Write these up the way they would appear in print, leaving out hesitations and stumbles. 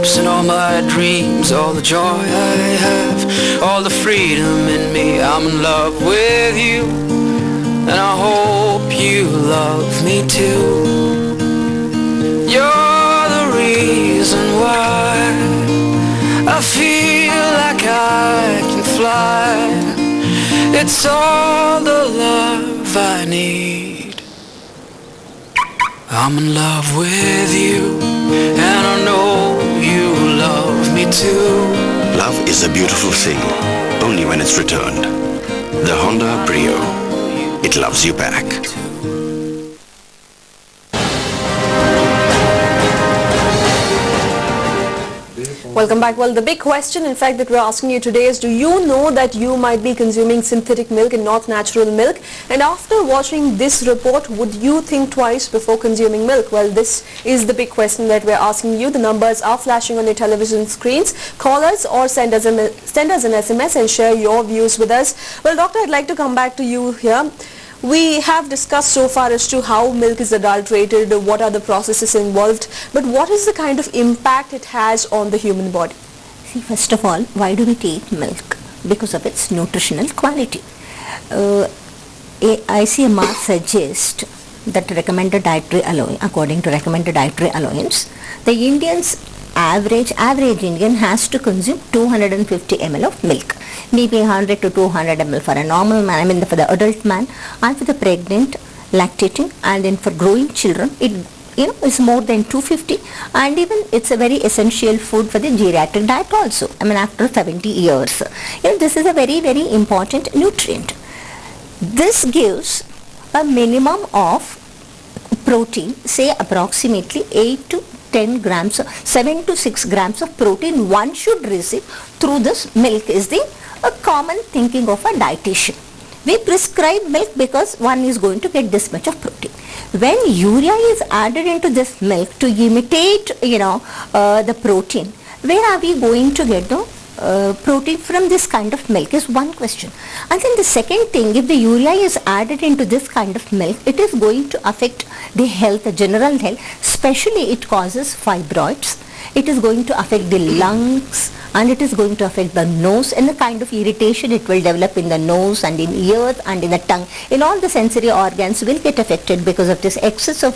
hopes and all my dreams, all the joy I have, all the freedom in me. I'm in love with you, and I hope you love me too. You're the reason why I feel like I can fly. It's all the love I need. I'm in love with you, and I know you love me too. Love is a beautiful thing, only when it's returned. The Honda Brio. It loves you back. Welcome back. Well, the big question, in fact, that we're asking you today is, do you know that you might be consuming synthetic milk and not natural milk? And after watching this report, would you think twice before consuming milk? Well, this is the big question that we're asking you. The numbers are flashing on your television screens. Call us or send us an SMS and share your views with us. Well, Doctor, I'd like to come back to you here. We have discussed so far as to how milk is adulterated, what are the processes involved, but what is the kind of impact it has on the human body? See, first of all, why do we take milk? Because of its nutritional quality. ICMR suggests that according to recommended dietary allowance, the average Indian has to consume 250 ml of milk. Maybe 100 to 200 ml for a normal man, I mean for the adult man, and for the pregnant, lactating, and then for growing children, it is more than 250, and even it's a very essential food for the geriatric diet also. I mean, after 70 years, this is a very, very important nutrient. This gives a minimum of protein, say approximately 8 to 10 grams, 7 to 6 grams of protein one should receive through this milk is a common thinking of a dietitian. We prescribe milk because one is going to get this much of protein. When urea is added into this milk to imitate, the protein, where are we going to get the protein from this kind of milk is one question. And then the second thing, if the urea is added into this kind of milk, it is going to affect the health, the general health, especially it causes fibroids. It is going to affect the lungs, and it is going to affect the nose, and the kind of irritation it will develop in the nose and in ears and in the tongue. In all the sensory organs will get affected because of this excess of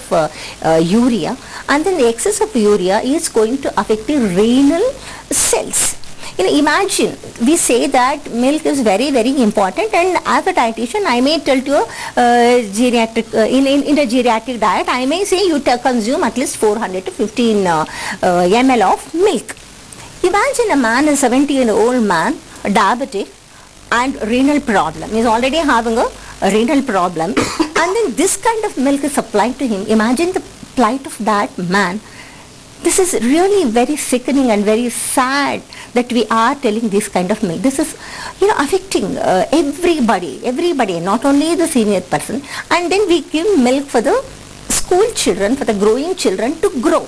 urea, and then the excess of urea is going to affect the renal cells. Imagine, we say that milk is very, very important, and as a dietitian, I may tell you geriatric, in a geriatric diet, I may say you consume at least 400 to 15 ml of milk. Imagine a man, a 70-year-old man, diabetic and renal problem. He is already having a renal problem, and then this kind of milk is supplied to him. Imagine the plight of that man. This is really very sickening and very sad that we are telling this kind of milk. This is, affecting everybody, not only the senior person. And then we give milk for the school children, for the growing children to grow.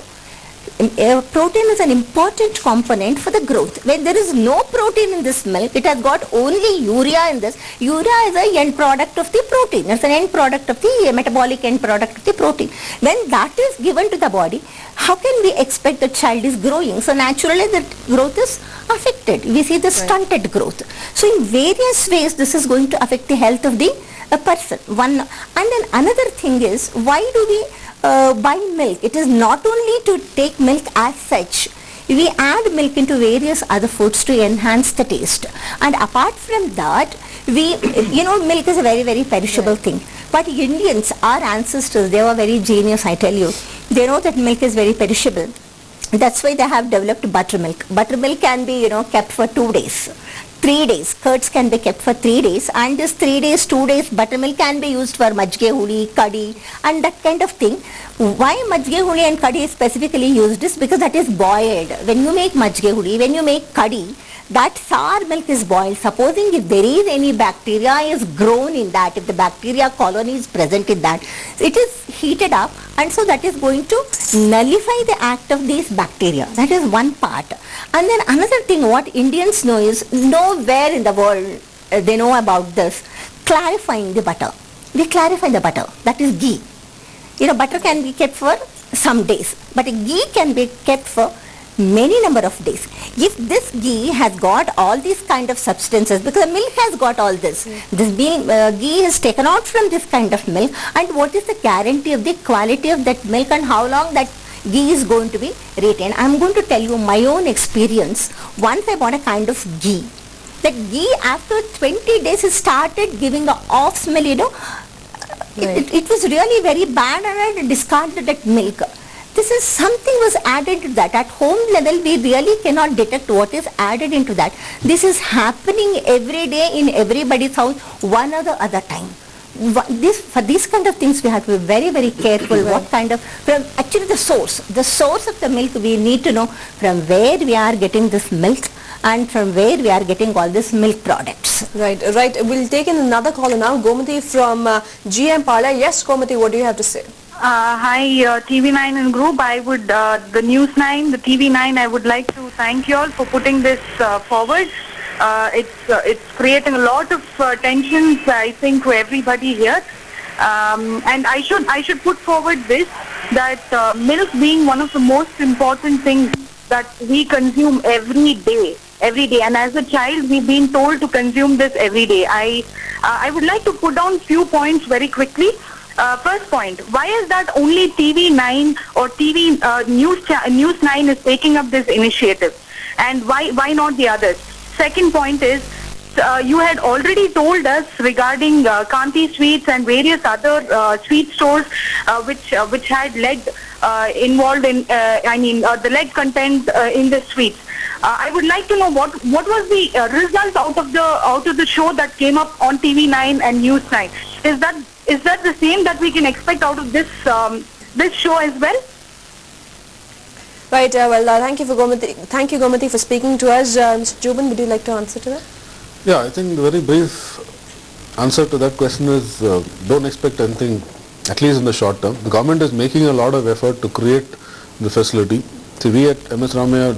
Protein is an important component for the growth. When there is no protein in this milk, it has got only urea in this. Urea is an end product of the protein. It's an end product of the metabolic end product of the protein. When that is given to the body, how can we expect the child is growing? So naturally the growth is affected. We see the stunted growth. So in various ways this is going to affect the health of the person. And then another thing is, why do we buy milk? It is not only to take milk as such. We add milk into various other foods to enhance the taste. And apart from that, milk is a very, very perishable thing. But Indians, our ancestors, they were very genius, I tell you. They know that milk is very perishable. That's why they have developed buttermilk. Buttermilk can be, kept for 2 days. 3 days. Curds can be kept for 3 days, and this 3 days, 2 days buttermilk can be used for majge huli, curry, and that kind of thing. Why majge huli and curry is specifically used is because that is boiled. When you make majge huli, when you make curry, that sour milk is boiled. Supposing if there is any bacteria is grown in that, if the bacteria colony is present in that, it is heated up, and so that is going to nullify the act of these bacteria. That is one part. And then another thing what Indians know is, nowhere in the world they know about this, clarifying the butter. We clarify the butter, that is ghee. Butter can be kept for some days, but ghee can be kept for many number of days. If this ghee has got all these kind of substances, because the milk has got all this, this ghee is taken out from this kind of milk, and what is the guarantee of the quality of that milk and how long that ghee is going to be retained? I am going to tell you my own experience. Once I bought a kind of ghee. That ghee after 20 days it started giving the off smell, you know. It was really very bad, and I discarded that milk. This is something was added to that. At home level we really cannot detect what is added into that. This is happening every day in everybody's house one or the other time. For these kind of things we have to be very, very careful. What kind of, actually the source of the milk we need to know, from where we are getting this milk and from where we are getting all these milk products. Right. We'll take in another caller now. Gomati from GM Parla. Yes, Gomati, what do you have to say? Hi, TV9 and group. I would, the News 9, the TV9, I would like to thank you all for putting this forward. It's creating a lot of tensions, I think, to everybody here. And I should put forward this, that milk being one of the most important things that we consume every day. And as a child, we've been told to consume this every day. I would like to put down few points very quickly. First point, why is that only TV9 or News 9 is taking up this initiative? And why not the others? Second point is, you had already told us regarding Kanti Sweets and various other sweet stores which had lead involved in, the lead content in the sweets. I would like to know what was the result out of the show that came up on TV9 and News 9. Is that the same that we can expect out of this this show as well? Right. Thank you, Gomati, for speaking to us. Mr. Juban, would you like to answer to that? Yeah, I think the very brief answer to that question is don't expect anything, at least in the short term. The government is making a lot of effort to create the facility. See, we at MS Ramaiah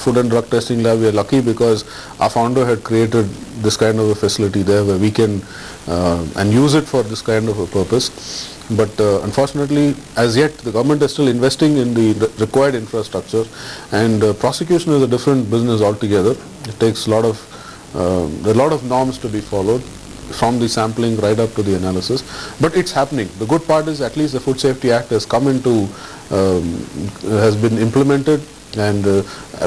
Food and Drug Testing Lab, we are lucky because our founder had created this kind of a facility there where we can and use it for this kind of a purpose. But unfortunately, as yet, the government is still investing in the required infrastructure, and prosecution is a different business altogether. It takes there are a lot of norms to be followed, from the sampling right up to the analysis. But it's happening. The good part is at least the Food Safety Act has come into, has been implemented, and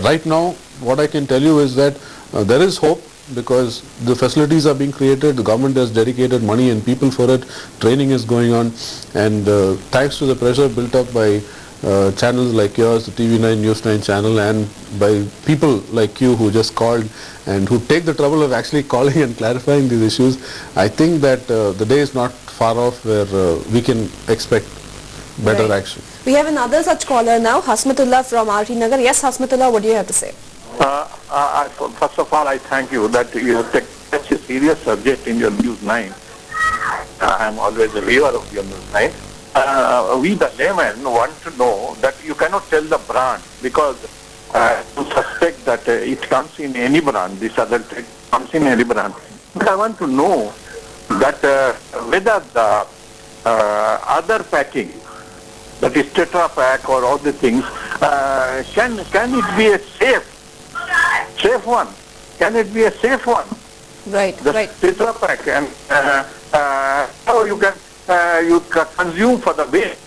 right now what I can tell you is that there is hope, because the facilities are being created, the government has dedicated money and people for it, training is going on, and thanks to the pressure built up by channels like yours, the TV9 News 9 channel, and by people like you who just called and who take the trouble of actually calling and clarifying these issues, I think that the day is not far off where we can expect better action. We have another such caller now, Hasmatullah from RT Nagar. Yes, Hasmatullah, what do you have to say? First of all, I thank you that you have taken such a serious subject in your News 9. I am always a viewer of your News 9. We the laymen want to know that you cannot tell the brand, because you suspect that it comes in any brand, this adulteration comes in any brand. But I want to know that whether the other packing, that is Tetra Pak or all the things, can it be a safe one? Can it be a safe one? Right, the Tetra Pak, and how you can consume for the babies.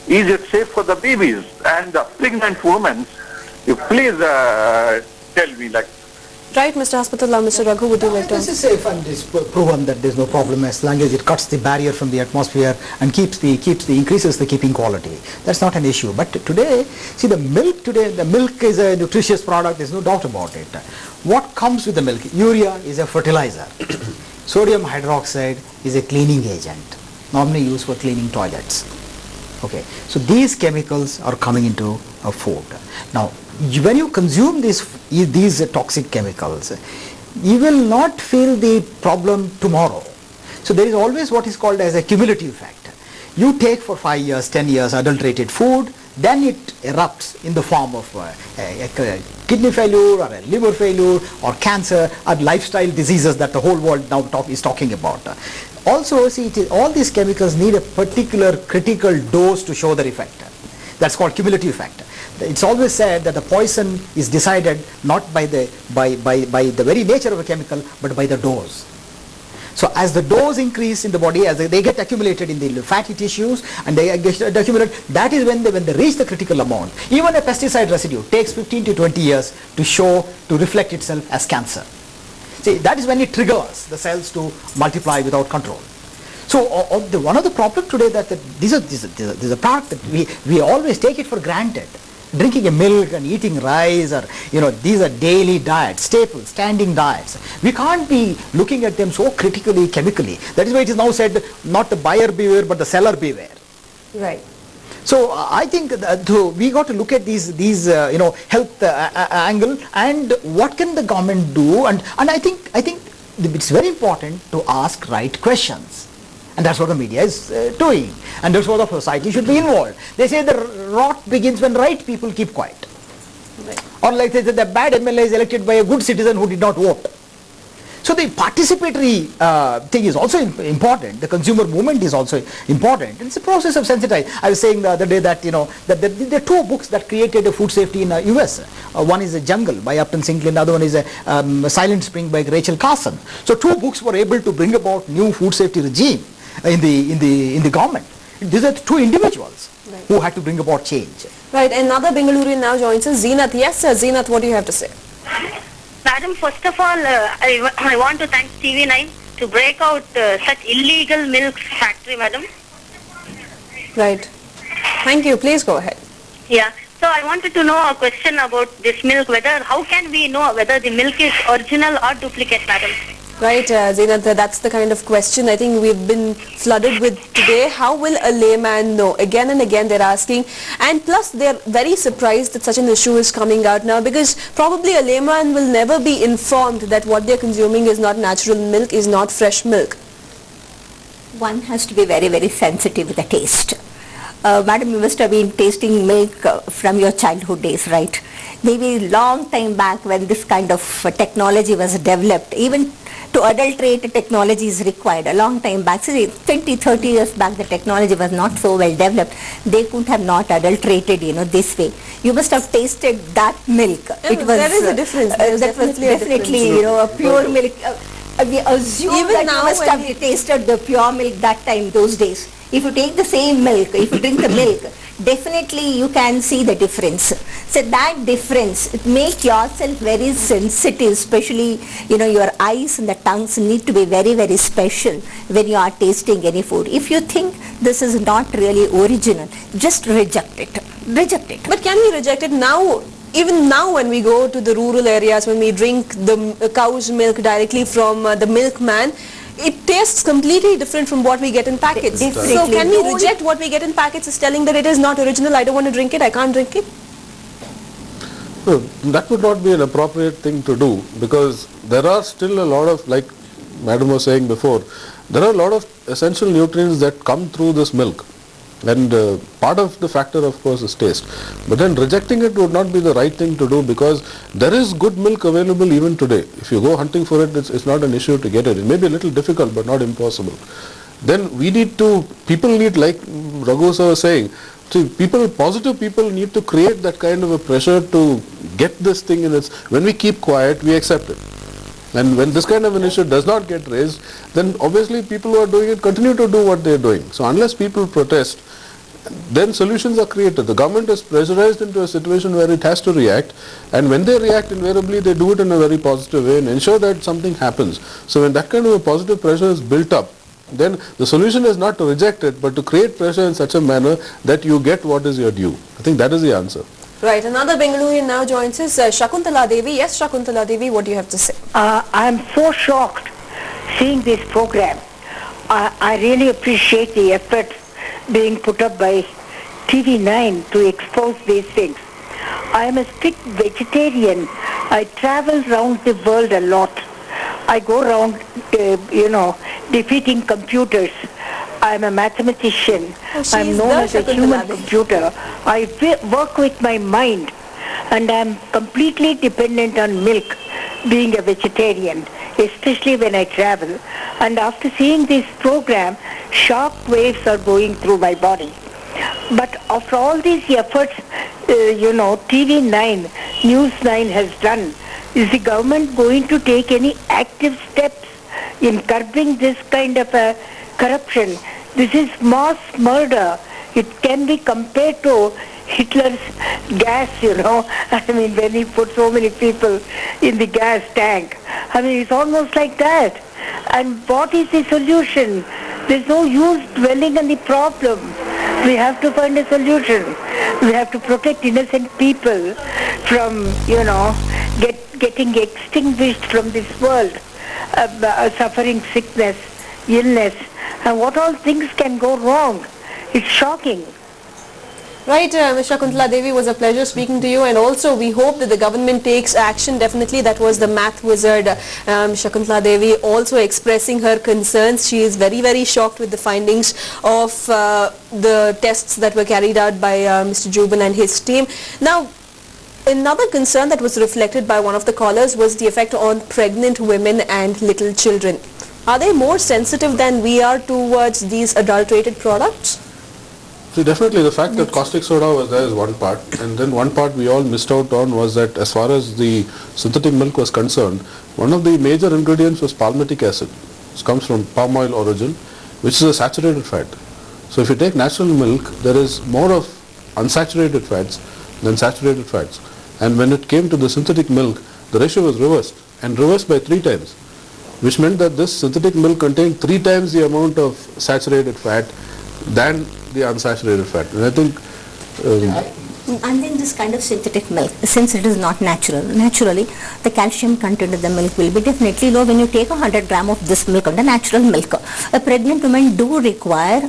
Is it safe for the babies and the pregnant women? You please tell me, like. Right, Mr. Hasmatullah. Mr. Raghu, would you like to answer? This is safe, and it's proven that there's no problem as long as it cuts the barrier from the atmosphere and increases the keeping quality. That's not an issue. But today, see, the milk is a nutritious product. There's no doubt about it. What comes with the milk? Urea is a fertilizer. Sodium hydroxide is a cleaning agent, normally used for cleaning toilets. Okay, so these chemicals are coming into a food. Now, when you consume these toxic chemicals, you will not feel the problem tomorrow. So there is always what is called as a cumulative effect. You take for 5 years, 10 years adulterated food, then it erupts in the form of a kidney failure or a liver failure or cancer or lifestyle diseases that the whole world now is talking about. Also, see, all these chemicals need a particular critical dose to show their effect. That's called cumulative effect. It's always said that the poison is decided not by the very nature of a chemical, but by the dose. So as the dose increase in the body, as they get accumulated in the fatty tissues and they get accumulated, that is when they reach the critical amount. Even a pesticide residue takes 15 to 20 years to reflect itself as cancer. See, that is when it triggers the cells to multiply without control. So one of the problems today that this is a part that we always take it for granted. Drinking a milk and eating rice, or these are daily diets, staples, standing diets. We can't be looking at them so critically, chemically. That is why it is now said, not the buyer beware, but the seller beware. Right. So I think we got to look at these health angle, and what can the government do, and I think it's very important to ask right questions. And that's what the media is doing. And that's what the society should be involved. They say the rot begins when right people keep quiet. Right. Or like they say the bad MLA is elected by a good citizen who did not vote. So the participatory thing is also important. The consumer movement is also important. It's a process of sensitizing. I was saying the other day that that there are two books that created food safety in US. One is A Jungle by Upton Sinclair. Another one is Silent Spring by Rachel Carson. So two books were able to bring about new food safety regime in the government. These are two individuals who had to bring about change. Right. Another Bengaluru now joins us. Zeenath. Yes, sir. Zeenath, what do you have to say? Madam, first of all, I want to thank TV9 to break out such illegal milk factory, madam. Right. Thank you. Please go ahead. Yeah. So I wanted to know a question about this milk. How can we know whether the milk is original or duplicate, madam? Right, Zeenath, that's the kind of question I think we've been flooded with today. How will a layman know? Again and again they're asking, and plus they're very surprised that such an issue is coming out now, because probably a layman will never be informed that what they're consuming is not natural milk, is not fresh milk. One has to be very, very sensitive with the taste. Madam, you must have been tasting milk from your childhood days, right? Maybe long time back when this kind of technology was developed, even to adulterate technology is required. A long time back, say 20, 30 years back, the technology was not so well developed. They could have not adulterated, this way. You must have tasted that milk. There is a difference. That was definitely, a pure milk. We assume even that now you must have tasted the pure milk that time, those days. If you take the same milk, if you drink the milk, definitely you can see the difference. So that difference, it makes yourself very sensitive, especially, your eyes and the tongues need to be very, very special when you are tasting any food. If you think this is not really original, just reject it. Reject it. But can we reject it now? Even now when we go to the rural areas, when we drink the cow's milk directly from the milkman, it tastes completely different from what we get in packets. So can we reject what we get in packets as telling that it is not original, I don't want to drink it, I can't drink it? No, that would not be an appropriate thing to do, because there are still a lot of, like Madam was saying before, there are a lot of essential nutrients that come through this milk. And part of the factor, of course, is taste. But then rejecting it would not be the right thing to do, because there is good milk available even today. If you go hunting for it, it's not an issue to get it. It may be a little difficult, but not impossible. Then we need to, people need, like Raghu sir was saying, positive people need to create that kind of a pressure to get this thing in its, when we keep quiet, we accept it. And when this kind of an issue does not get raised, then obviously people who are doing it continue to do what they are doing. So unless people protest, then solutions are created. The government is pressurized into a situation where it has to react, and when they react, invariably they do it in a very positive way and ensure that something happens. So when that kind of a positive pressure is built up, then the solution is not to reject it, but to create pressure in such a manner that you get what is your due. I think that is the answer. Right, another Bengaluru now joins us, Shakuntala Devi. Yes, Shakuntala Devi, what do you have to say? I am so shocked seeing this program. I really appreciate the effort being put up by TV9 to expose these things. I am a strict vegetarian. I travel around the world a lot. I go around, defeating computers. I am a mathematician. I am known as a human computer. I work with my mind, and I am completely dependent on milk, being a vegetarian, especially when I travel. And after seeing this program, shock waves are going through my body. But after all these efforts, TV9, News 9 has done, is the government going to take any active steps in curbing this kind of corruption? This is mass murder. It can be compared to Hitler's gas, I mean, when he put so many people in the gas tank. I mean, it's almost like that. And what is the solution? There's no use dwelling on the problem. We have to find a solution. We have to protect innocent people from, getting extinguished from this world, suffering sickness, illness, and what all things can go wrong. It's shocking. Right, Ms. Shakuntala Devi, was a pleasure speaking to you, and also we hope that the government takes action. Definitely, that was the math wizard Shakuntala Devi also expressing her concerns. She is very, very shocked with the findings of the tests that were carried out by Mr. Juban and his team. Now, another concern that was reflected by one of the callers was the effect on pregnant women and little children. Are they more sensitive than we are towards these adulterated products? See, definitely the fact that caustic soda was there is one part, and then one part we all missed out on was that as far as the synthetic milk was concerned, one of the major ingredients was palmitic acid. It comes from palm oil origin, which is a saturated fat. So if you take natural milk, there is more of unsaturated fats than saturated fats. And when it came to the synthetic milk, the ratio was reversed, and reversed by 3 times, which meant that this synthetic milk contained 3 times the amount of saturated fat than the unsaturated fat. And I think and then this kind of synthetic milk, since it is not natural, naturally the calcium content in the milk will be definitely low. When you take 100 gram of this milk, the natural milk, a pregnant woman do require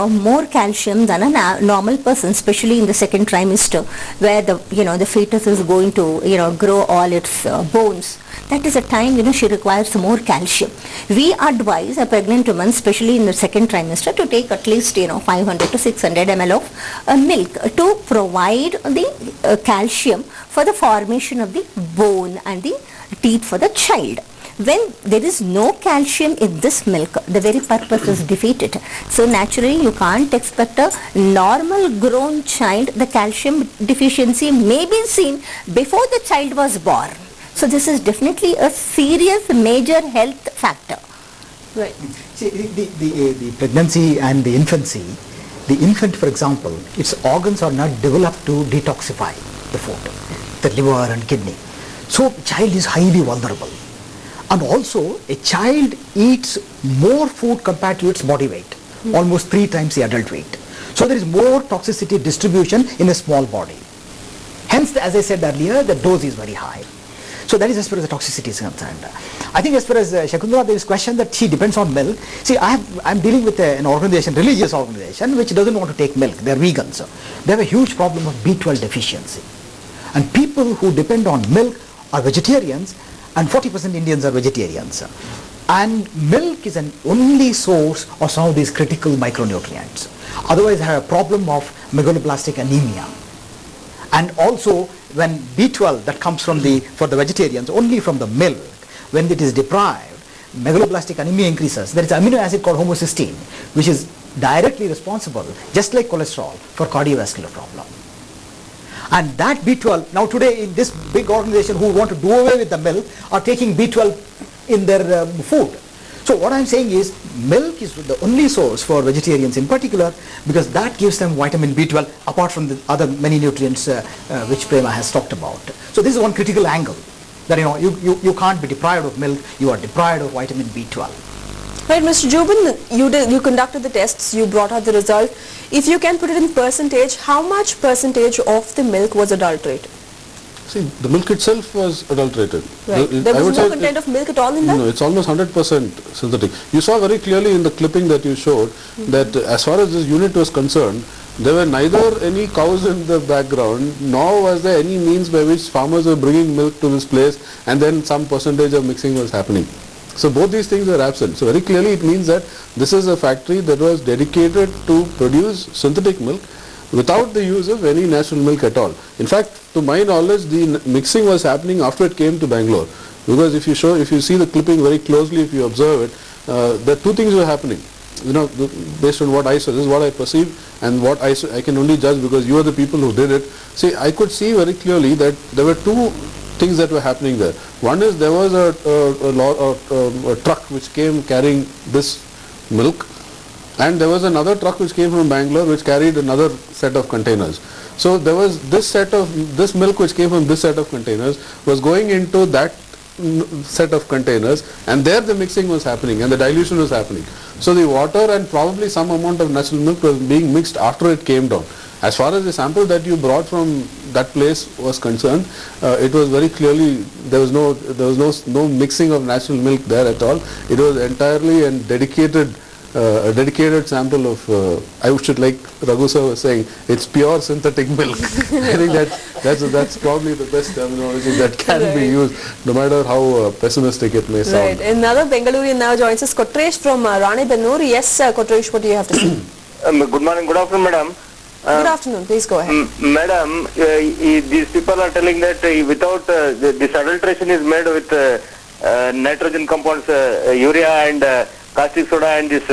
more calcium than a normal person, especially in the second trimester, where the fetus is going to grow all its bones. That is a time she requires more calcium. We advise a pregnant woman, especially in the second trimester, to take at least 500 to 600 ml of milk to provide the calcium for the formation of the bone and the teeth for the child. When there is no calcium in this milk, the very purpose is defeated. So naturally you can't expect a normal grown child. The calcium deficiency may be seen before the child was born. So this is definitely a serious major health factor. Right. See, the pregnancy and the infancy, the infant, for example, its organs are not developed to detoxify the food, the liver and kidney. So child is highly vulnerable. And also a child eats more food compared to its body weight, almost 3 times the adult weight. So there is more toxicity distribution in a small body. Hence, as I said earlier, the dose is very high. So that is as far as the toxicity is concerned. I think as far as Shakuntala, there is question that she depends on milk. See, I'm dealing with an organization, religious organization, which doesn't want to take milk. They're vegans. They have a huge problem of B12 deficiency. And people who depend on milk are vegetarians, and 40% Indians are vegetarians. And milk is an only source of some of these critical micronutrients. Otherwise, they have a problem of megaloblastic anemia. And also, when B12 that comes from for the vegetarians only from the milk, when it is deprived, megaloblastic anemia increases. There is an amino acid called homocysteine, which is directly responsible, just like cholesterol, for cardiovascular problem. And that B12, now today in this big organization who want to do away with the milk are taking B12 in their food. So what I'm saying is milk is the only source for vegetarians in particular, because that gives them vitamin B12 apart from the other many nutrients which Prema has talked about. So this is one critical angle, that you can't be deprived of milk, you are deprived of vitamin B12. Right, Mr. Juban, you conducted the tests, you brought out the result. If you can put it in percentage, how much percentage of the milk was adulterated? See, the milk itself was adulterated. Right. There was no content of milk at all in that? No, it's almost 100% synthetic. You saw very clearly in the clipping that you showed that as far as this unit was concerned, there were neither any cows in the background, nor was there any means by which farmers were bringing milk to this place and then some percentage of mixing was happening. So both these things were absent. So very clearly it means that this is a factory that was dedicated to produce synthetic milk without the use of any natural milk at all. In fact, to my knowledge, the mixing was happening after it came to Bangalore. Because if you see the clipping very closely, if you observe it, there are 2 things were happening. based on what I saw, this is what I perceive, and what I can only judge because you are the people who did it. See, I could see very clearly that there were two things that were happening there. One is there was a truck which came carrying this milk, and there was another truck which came from Bangalore which carried another set of containers. So there was this milk which came from this set of containers was going into that set of containers, and there the mixing was happening and the dilution was happening. So the water and probably some amount of natural milk was being mixed after it came down. As far as the sample that you brought from that place was concerned, it was very clearly there was no mixing of natural milk there at all. It was entirely and a dedicated sample of, I should, like Raghu sir was saying, it's pure synthetic milk. I think that's probably the best terminology that can be used, no matter how pessimistic it may sound. Right. Another Bengaluru now joins us, Kotresh from Rani Bennur. Yes, Kotresh, what do you have to say? Good morning, good afternoon, madam. Good afternoon, please go ahead. Madam, these people are telling that without this adulteration is made with nitrogen compounds, urea and caustic soda and this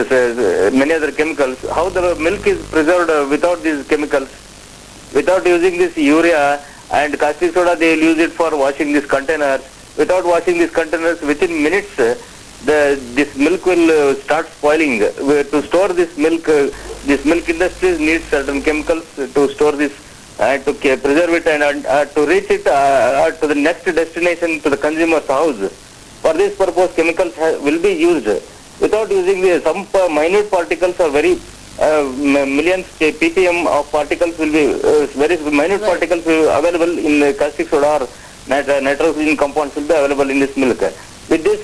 many other chemicals. How the milk is preserved without these chemicals? Without using this urea and caustic soda, they will use it for washing these containers. Without washing these containers, within minutes, this milk will start spoiling. To store this milk industries need certain chemicals to store this and to preserve it and to reach it to the next destination, to the consumer's house. For this purpose, chemicals will be used. Without using some minute particles or very millions ppm of particles will be very minute particles will be available in the caustic soda or nitrogen compounds will be available in this milk. With this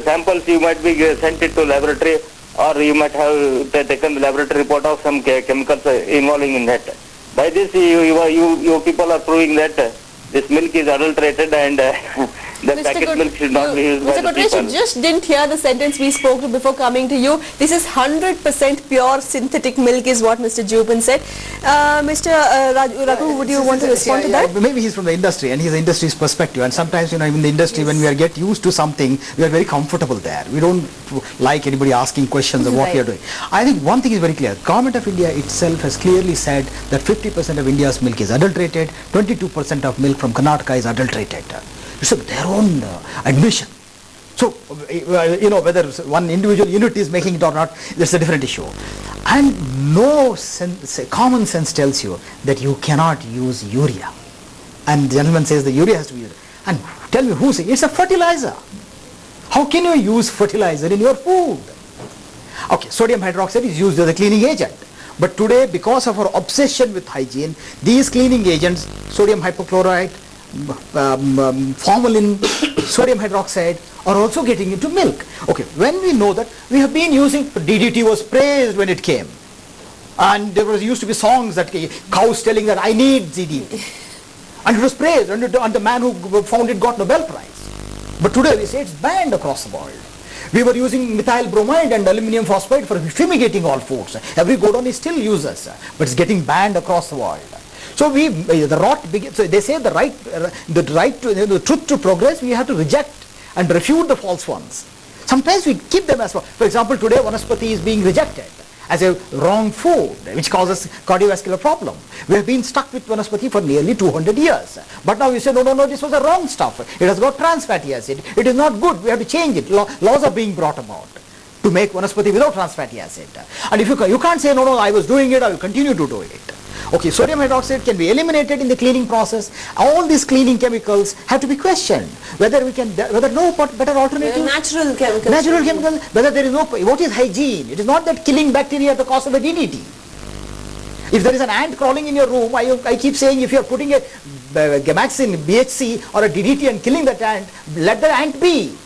samples, you might be sent it to laboratory, or you might have taken the laboratory report of some chemicals involving in that. By this, you people are proving that this milk is adulterated and the packet milk should not be used by the people. Mr. Kotresh, you just didn't hear the sentence we spoke to before coming to you. This is 100% pure synthetic milk is what Mr. Jupin said. Mr. Raghu, would you want to respond to that? Maybe he's from the industry and he's the industry's perspective, and sometimes, in the industry, when we get used to something, we are very comfortable there. We don't like anybody asking questions of what we are doing. I think one thing is very clear. Government of India itself has clearly said that 50% of India's milk is adulterated, 22% of milk from Karnataka is adulterated. It's their own admission. So, whether one individual unit is making it or not, that's a different issue. And common sense tells you that you cannot use urea. And the gentleman says the urea has to be used. And tell me who says it's a fertilizer. How can you use fertilizer in your food? Okay, sodium hydroxide is used as a cleaning agent. But today, because of our obsession with hygiene, these cleaning agents, sodium hypochlorite, formalin, sodium hydroxide, are also getting into milk. Okay, when we know that, we have been using, DDT was praised when it came. And there used to be songs that cows telling that I need DDT. And it was praised, and the man who found it got Nobel Prize. But today we say it's banned across the world. We were using methyl bromide and aluminum phosphide for fumigating all foods. Every godown still uses, but it's getting banned across the world. So so they say the truth to progress, we have to reject and refute the false ones. Sometimes we keep them as well. For example, today vanaspati is being rejected as a wrong food, which causes cardiovascular problem. We have been stuck with vanaspati for nearly 200 years. But now you say, no, this was a wrong stuff. It has got trans fatty acid. It is not good. We have to change it. Laws are being brought about to make vanaspati without trans fatty acid. And if you can't say, no, I was doing it, I will continue to do it. Okay, sodium hydroxide can be eliminated in the cleaning process. All these cleaning chemicals have to be questioned. Whether no better alternative. Natural chemicals. Natural chemicals. Whether there is no. What is hygiene? It is not that killing bacteria at the cost of a DDT. If there is an ant crawling in your room, I keep saying if you are putting a Gamaxin, BHC or a DDT and killing that ant, let the ant be.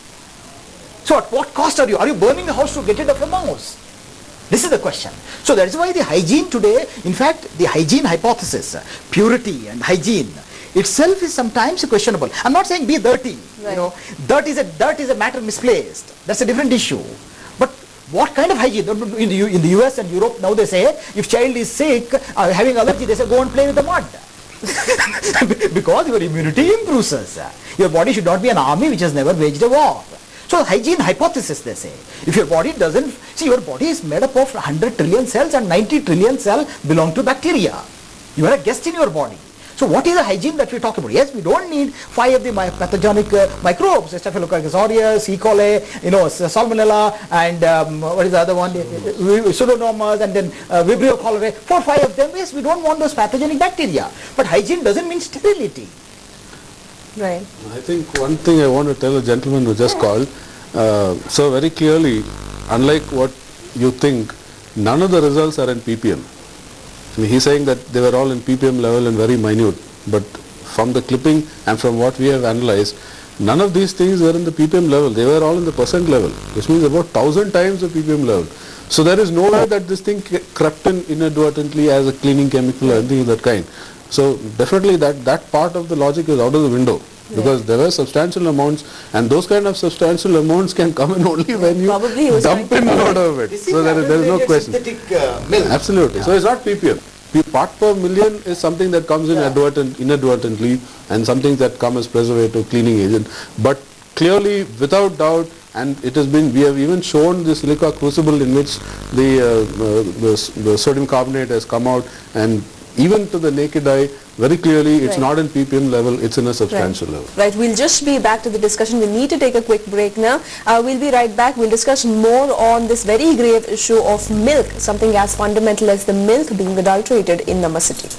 So at what cost are you? Are you burning the house to get rid of a mouse? This is the question. So that is why the hygiene today, in fact, the hygiene hypothesis, purity and hygiene itself is sometimes questionable. I'm not saying be dirty. Right. Dirt is a matter misplaced. That's a different issue. But what kind of hygiene? In the US and Europe now they say if child is sick, having allergy, they say go and play with the mud. Because your immunity improves. Your body should not be an army which has never waged a war. So hygiene hypothesis, they say, if your body doesn't, see, your body is made up of 100 trillion cells and 90 trillion cells belong to bacteria. You are a guest in your body. So what is the hygiene that we talk about? Yes, we don't need 5 of the pathogenic microbes, Staphylococcus aureus, E. coli, Salmonella, and what is the other one? Pseudomonas, and then Vibrio cholerae. 4 or 5 of them. Yes, we don't want those pathogenic bacteria. But hygiene doesn't mean sterility. Right. I think one thing I want to tell the gentleman who just called, so very clearly, unlike what you think, none of the results are in ppm. I mean, he's saying that they were all in ppm level and very minute, but from the clipping and from what we have analyzed, none of these things were in the ppm level. They were all in the percent level, which means about 1000 times the ppm level. So there is no way that this thing crept in inadvertently as a cleaning chemical or anything of that kind. So definitely that part of the logic is out of the window, because there were substantial amounts, and those kind of substantial amounts can come in only when you dump in a lot of it. So there is no question. Milk. Absolutely. So it's not ppm. Part per million is something that comes in inadvertently, and something that comes as preservative, cleaning agent. But clearly, without doubt, and it has been, we have even shown the silica crucible in which the sodium carbonate has come out, and even to the naked eye, very clearly it's not in ppm level, it's in a substantial level. Right, we'll just be back to the discussion. We need to take a quick break now. We'll be right back. We'll discuss more on this very grave issue of milk, something as fundamental as the milk being adulterated in Namma City.